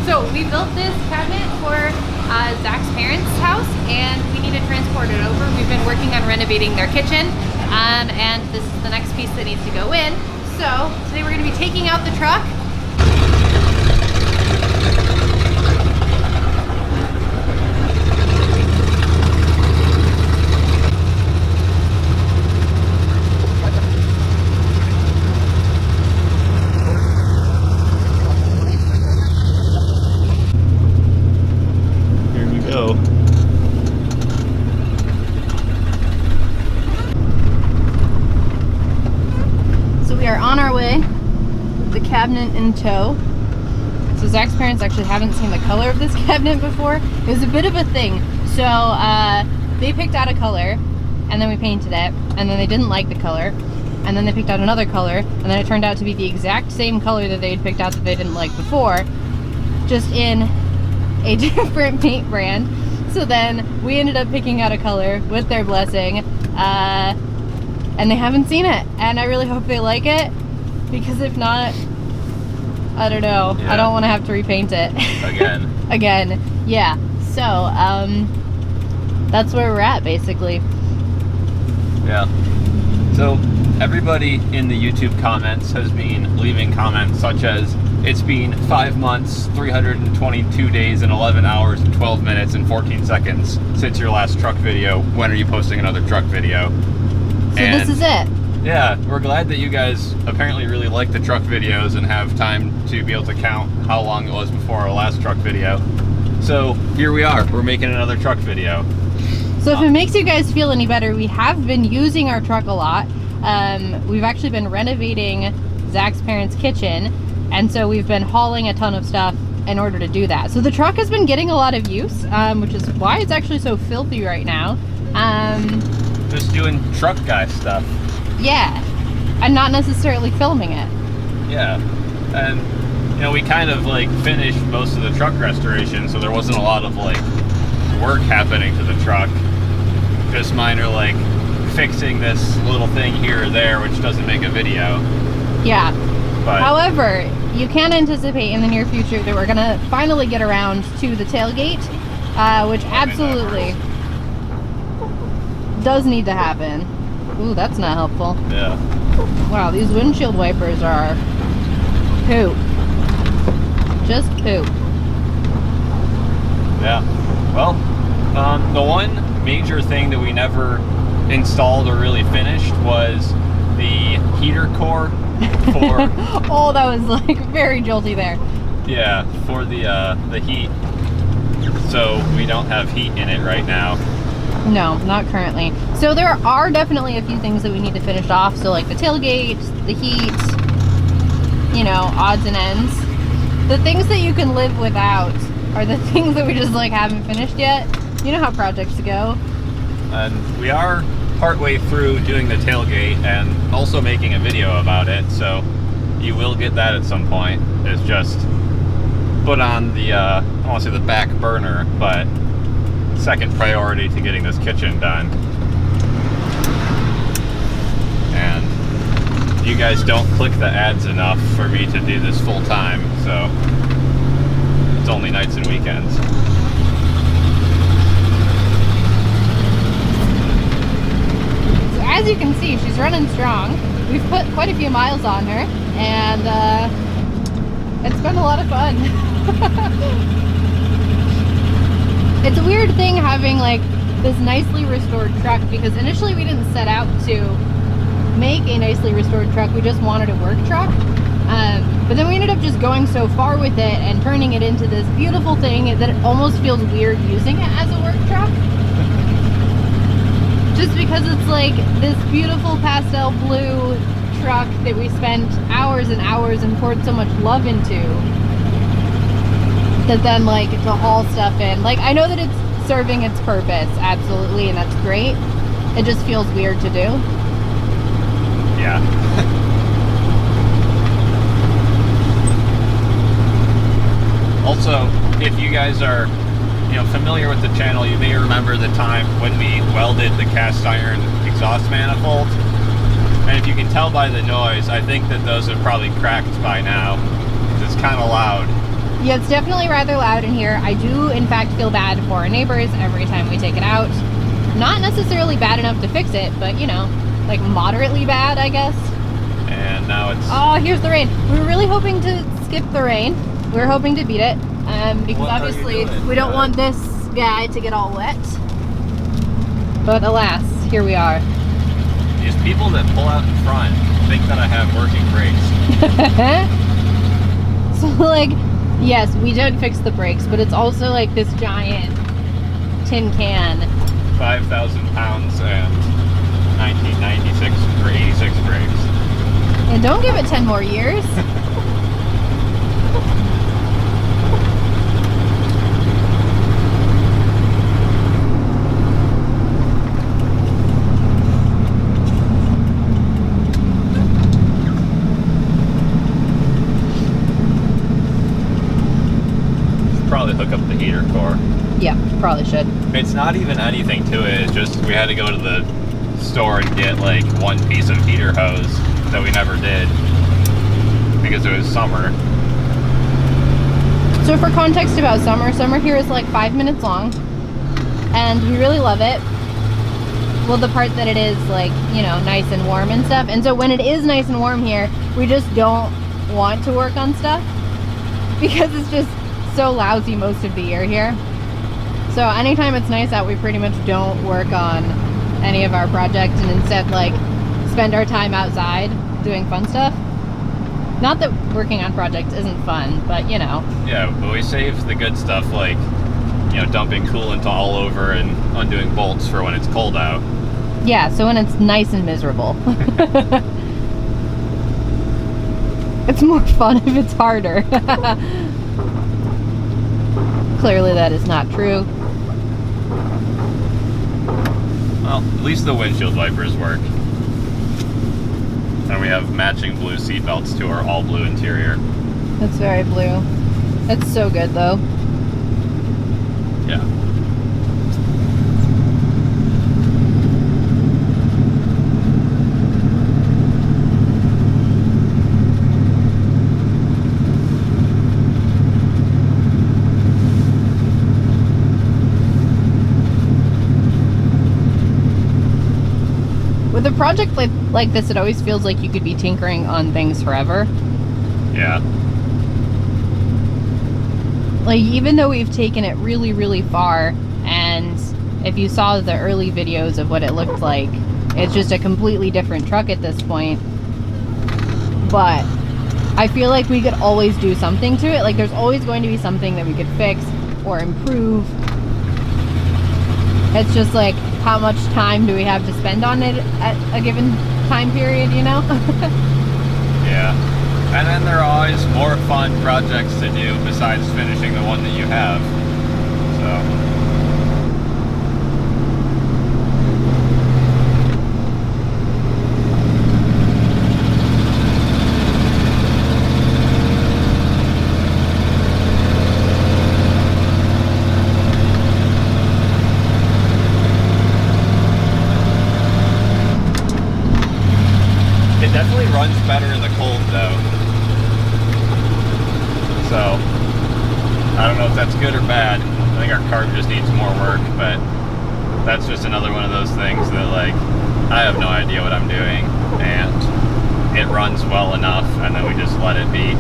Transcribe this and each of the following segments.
So we built this cabinet for Zach's parents' house, and we need to transport it over. We've been working on renovating their kitchen, and this is the next piece that needs to go in. So today we're going to be taking out the truck. We are on our way with the cabinet in tow. So Zach's parents actually haven't seen the color of this cabinet before. It was a bit of a thing. So they picked out a color, and then we painted it, and then they didn't like the color, and then they picked out another color, and then it turned out to be the exact same color that they had picked out that they didn't like before, just in a different paint brand. So then we ended up picking out a color with their blessing, and they haven't seen it, and I really hope they like it, because if not, I don't know. Yeah. I don't want to have to repaint it again. Again, yeah. So that's where we're at, basically. Yeah. So everybody in the YouTube comments has been leaving comments such as, it's been 5 months, 322 days, and 11 hours, and 12 minutes, and 14 seconds since your last truck video. When are you posting another truck video? So this is it. Yeah, we're glad that you guys apparently really like the truck videos and have time to be able to count how long it was before our last truck video. So here we are, we're making another truck video. So if it makes you guys feel any better, we have been using our truck a lot. We've actually been renovating Zach's parents' kitchen, and so we've been hauling a ton of stuff in order to do that. So the truck has been getting a lot of use, which is why it's actually so filthy right now. Just doing truck guy stuff. Yeah, and not necessarily filming it. Yeah, and you know, we kind of like finished most of the truck restoration, so there wasn't a lot of like work happening to the truck. Just minor like fixing this little thing here or there, which doesn't make a video. Yeah. But however, you can anticipate in the near future that we're gonna finally get around to the tailgate, which absolutely does need to happen. Ooh, that's not helpful. Yeah. Wow, these windshield wipers are poop. Just poop. Yeah. Well, the one major thing that we never installed or really finished was the heater core for... Oh, that was like very jolty there. Yeah, for the heat. So we don't have heat in it right now. No, not currently. So there are definitely a few things that we need to finish off. So like the tailgate, the heat, you know, odds and ends. The things that you can live without are the things that we just like haven't finished yet. You know how projects go. And we are partway through doing the tailgate and also making a video about it. So you will get that at some point. It's just put on the, I don't want to say the back burner, but second priority to getting this kitchen done. And you guys don't click the ads enough for me to do this full time, so it's only only nights and weekends. So as you can see, she's running strong. We've put quite a few miles on her, and it's been a lot of fun. It's a weird thing having like this nicely restored truck, because initially we didn't set out to make a nicely restored truck, we just wanted a work truck. But then we ended up just going so far with it and turning it into this beautiful thing that it almost feels weird using it as a work truck. Just because it's like this beautiful pastel blue truck that we spent hours and hours and poured so much love into, that then like to haul stuff in. Like, I know that it's serving its purpose, absolutely, and that's great. It just feels weird to do. Yeah. Also, if you guys are, familiar with the channel, you may remember the time when we welded the cast iron exhaust manifold. And if you can tell by the noise, I think that those have probably cracked by now. It's kind of loud. Yeah, it's definitely rather loud in here. I do, in fact, feel bad for our neighbors every time we take it out. Not necessarily bad enough to fix it, but, like moderately bad, I guess. And now it's... Oh, here's the rain. We were really hoping to skip the rain. We were hoping to beat it, because obviously we don't want this guy to get all wet. But alas, here we are. These people that pull out in front think that I have working brakes. So, like, yes, we did fix the brakes, but it's also like this giant tin can. 5,000 pounds and 1996 or 86 brakes. And don't give it 10 more years. Hook up the heater core. Yeah, probably should. It's not even anything to it. It's just we had to go to the store and get like one piece of heater hose that we never did because it was summer. So for context about summer here is like 5 minutes long, and we really love it. Well, the part that it is like, nice and warm and stuff. And so when it is nice and warm here, we just don't want to work on stuff because it's just so lousy most of the year here. So anytime it's nice out, we pretty much don't work on any of our projects and instead like spend our time outside doing fun stuff. Not that working on projects isn't fun, but Yeah, but we save the good stuff like, dumping coolant all over and undoing bolts for when it's cold out. Yeah, so when it's nice and miserable. It's more fun if it's harder. Clearly that is not true. Well, at least the windshield wipers work. And we have matching blue seat belts to our all blue interior. That's very blue. It's so good though. Yeah. With a project like this, it always feels like you could be tinkering on things forever. Yeah. Like, even though we've taken it really, really far, and if you saw the early videos of what it looked like, it's just a completely different truck at this point. But I feel like we could always do something to it. Like, there's always going to be something that we could fix or improve. It's just like, how much time do we have to spend on it at a given time period, Yeah. And then there are always more fun projects to do besides finishing the one that you have. So. It definitely runs better in the cold though. So I don't know if that's good or bad. I think our carb just needs more work, but that's just another one of those things that, like, I have no idea what I'm doing, and it runs well enough, and then we just let it be,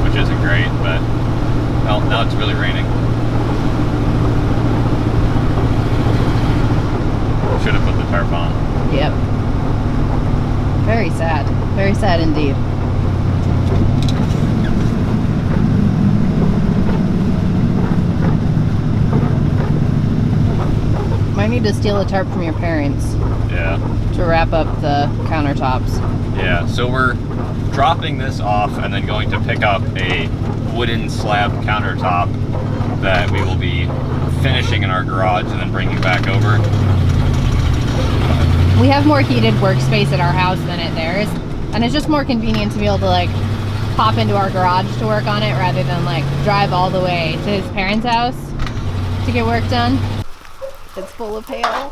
which isn't great, but, well, now it's really raining. Should have put the tarp on. Yep. Very sad. Very sad indeed. Might need to steal a tarp from your parents. Yeah. To wrap up the countertops. Yeah, so we're dropping this off and then going to pick up a wooden slab countertop that we will be finishing in our garage and then bringing back over. We have more heated workspace at our house than at theirs, and it's just more convenient to be able to like pop into our garage to work on it rather than like drive all the way to his parents' house to get work done. It's full of hail.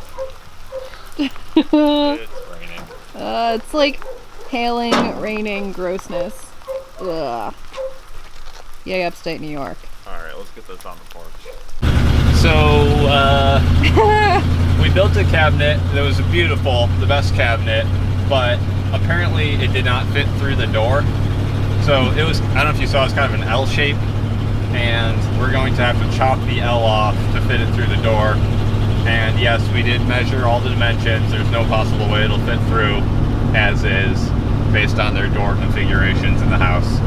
It's raining. It's like hailing, raining grossness. Ugh. Yay, upstate New York. Alright, let's get this on the porch. So, we built a cabinet that was beautiful, the best cabinet, but apparently it did not fit through the door. So it was, I don't know if you saw, it's kind of an L shape, and we're going to have to chop the L off to fit it through the door. And yes, we did measure all the dimensions. There's no possible way it'll fit through as is based on their door configurations in the house.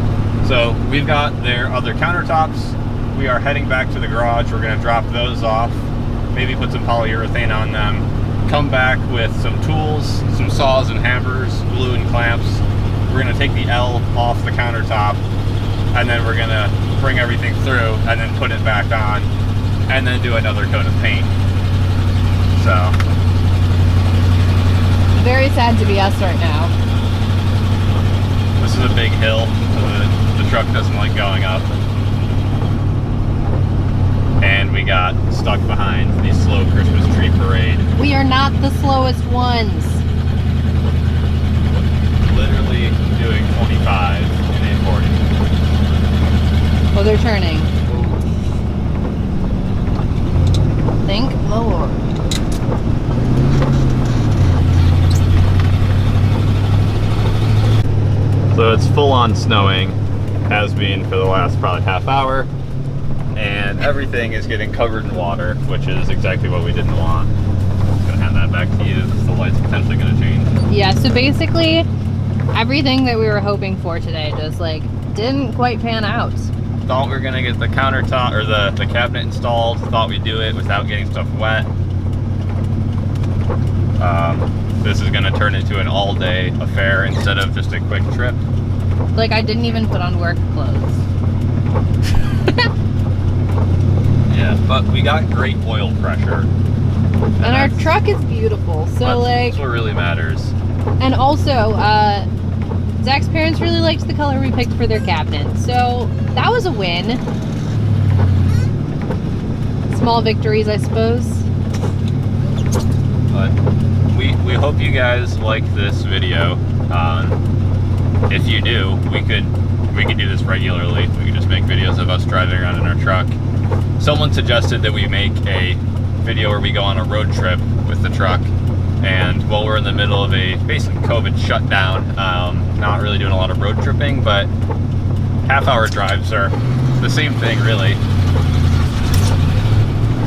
So we've got their other countertops. We are heading back to the garage. We're gonna drop those off, maybe put some polyurethane on them, come back with some tools, some saws and hammers, glue and clamps. We're gonna take the L off the countertop, and then we're gonna bring everything through and then put it back on, and then do another coat of paint. So. Very sad to be us right now. This is a big hill, so the truck doesn't like going up. And we got stuck behind the slow Christmas tree parade. We are not the slowest ones. Literally doing 25 in a 40. Well, they're turning. Thank the Lord. So it's full on snowing, has been for the last probably half hour. And everything is getting covered in water, which is exactly what we didn't want. I'm just gonna hand that back to you because the light's potentially gonna change. Yeah, so basically everything that we were hoping for today just like didn't quite pan out. Thought we were gonna get the countertop or the cabinet installed, thought we'd do it without getting stuff wet. This is gonna turn into an all-day affair instead of just a quick trip. Like, I didn't even put on work clothes. Yeah, but we got great oil pressure. And our truck is beautiful, so like... That's what really matters. And also, Zach's parents really liked the color we picked for their cabinet, so that was a win. Small victories, I suppose. But we hope you guys like this video. If you do, we could do this regularly. We could just make videos of us driving around in our truck. Someone suggested that we make a video where we go on a road trip with the truck, and while we're in the middle of a basically COVID shutdown, not really doing a lot of road tripping, but half-hour drives are the same thing really.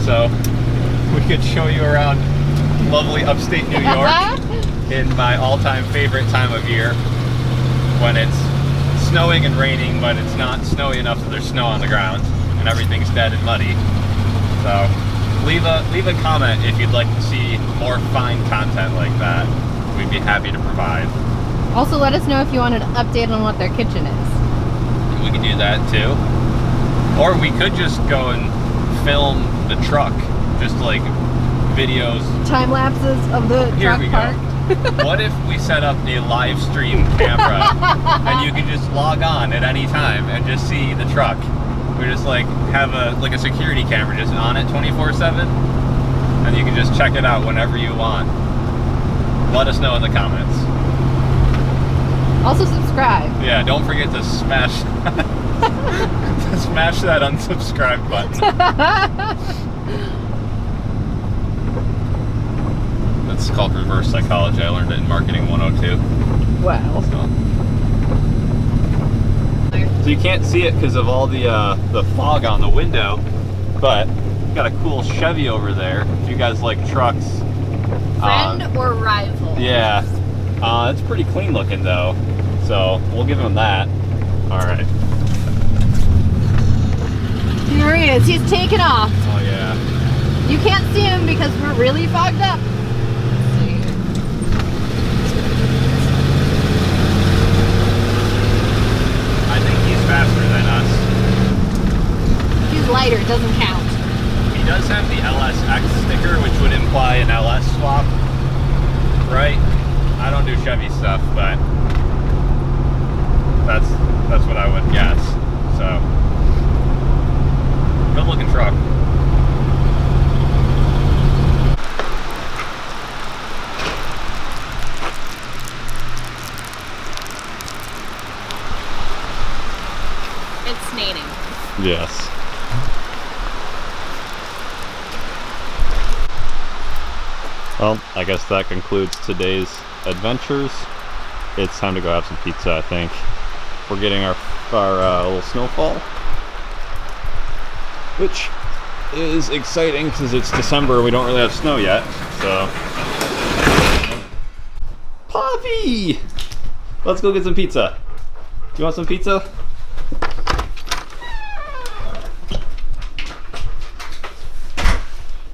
So we could show you around lovely upstate New York in my all-time favorite time of year, when it's snowing and raining, but it's not snowy enough that there's snow on the ground and everything's dead and muddy. So leave a comment if you'd like to see more fine content like that. We'd be happy to provide. Also, let us know if you want an update on what their kitchen is. We could do that too. Or we could just go and film the truck, just like videos. Time lapses of the Here truck we park. go. What if we set up a live stream camera and you can just log on at any time and just see the truck? We just like have a security camera just on it 24/7, and you can just check it out whenever you want. Let us know in the comments. Also subscribe. Yeah, don't forget to smash Smash that unsubscribe button. That's called reverse psychology. I learned it in Marketing 102. Wow. So you can't see it because of all the fog on the window, but got a cool Chevy over there. If you guys like trucks. Friend or rival? Yeah. It's pretty clean looking though, so we'll give him that. All right. Here he is. He's taken off. Oh yeah. You can't see him because we're really fogged up. Let's see. I think he's faster than us. He's lighter. It doesn't count. He does have the LSX sticker, which would imply an LS swap, right? I don't do Chevy stuff, but that's what I would guess. So, good looking truck. It's snaining. Yes. Well, I guess that concludes today's adventures. It's time to go have some pizza, I think. We're getting our little snowfall, which is exciting because it's December. We don't really have snow yet, so. Poppy! Let's go get some pizza. You want some pizza?